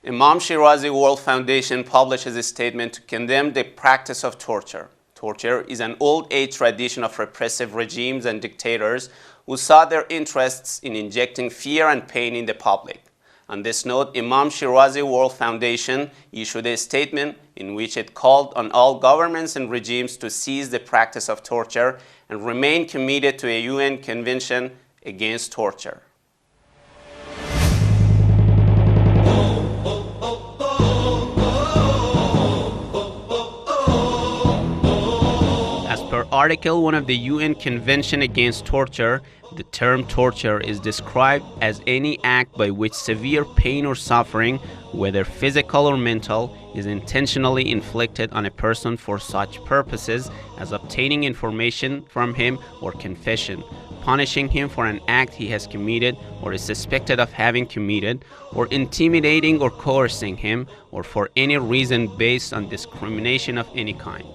Imam Shirazi World Foundation publishes a statement to condemn the practice of torture. Torture is an old-age tradition of repressive regimes and dictators who saw their interests in injecting fear and pain in the public. On this note, Imam Shirazi World Foundation issued a statement in which it called on all governments and regimes to cease the practice of torture and remain committed to a UN Convention against torture. As per Article 1 of the UN Convention Against Torture, the term torture is described as any act by which severe pain or suffering, whether physical or mental, is intentionally inflicted on a person for such purposes as obtaining information from him or confession, punishing him for an act he has committed or is suspected of having committed, or intimidating or coercing him, or for any reason based on discrimination of any kind.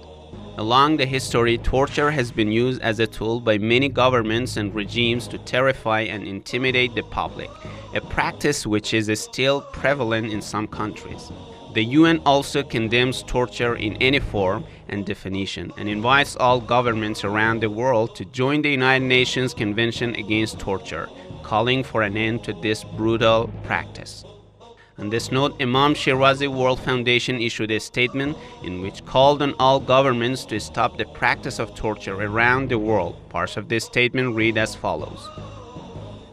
Along the history, torture has been used as a tool by many governments and regimes to terrify and intimidate the public, a practice which is still prevalent in some countries. The UN also condemns torture in any form and definition and invites all governments around the world to join the United Nations Convention Against Torture, calling for an end to this brutal practice. On this note, Imam Shirazi World Foundation issued a statement in which called on all governments to stop the practice of torture around the world. Parts of this statement read as follows.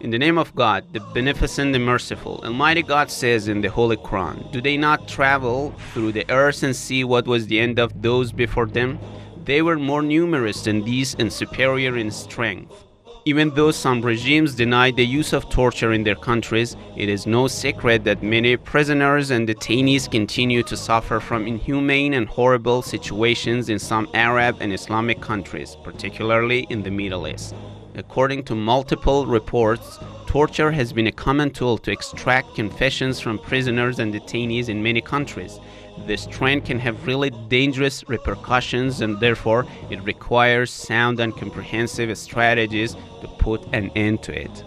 In the name of God, the Beneficent, the Merciful, Almighty God says in the Holy Quran, "Do they not travel through the earth and see what was the end of those before them? They were more numerous than these and superior in strength." Even though some regimes deny the use of torture in their countries, it is no secret that many prisoners and detainees continue to suffer from inhumane and horrible situations in some Arab and Islamic countries, particularly in the Middle East. According to multiple reports, torture has been a common tool to extract confessions from prisoners and detainees in many countries. This trend can have really dangerous repercussions, and therefore it requires sound and comprehensive strategies to put an end to it.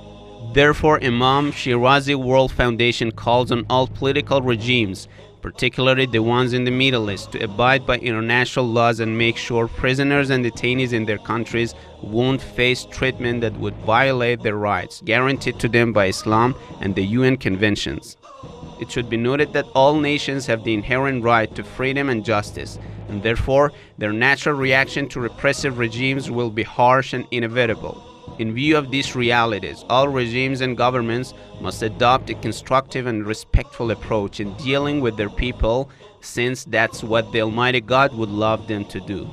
Therefore, Imam Shirazi World Foundation calls on all political regimes, particularly the ones in the Middle East, to abide by international laws and make sure prisoners and detainees in their countries won't face treatment that would violate their rights guaranteed to them by Islam and the UN conventions. It should be noted that all nations have the inherent right to freedom and justice, and therefore their natural reaction to repressive regimes will be harsh and inevitable. In view of these realities, all regimes and governments must adopt a constructive and respectful approach in dealing with their people, since that's what the Almighty God would love them to do.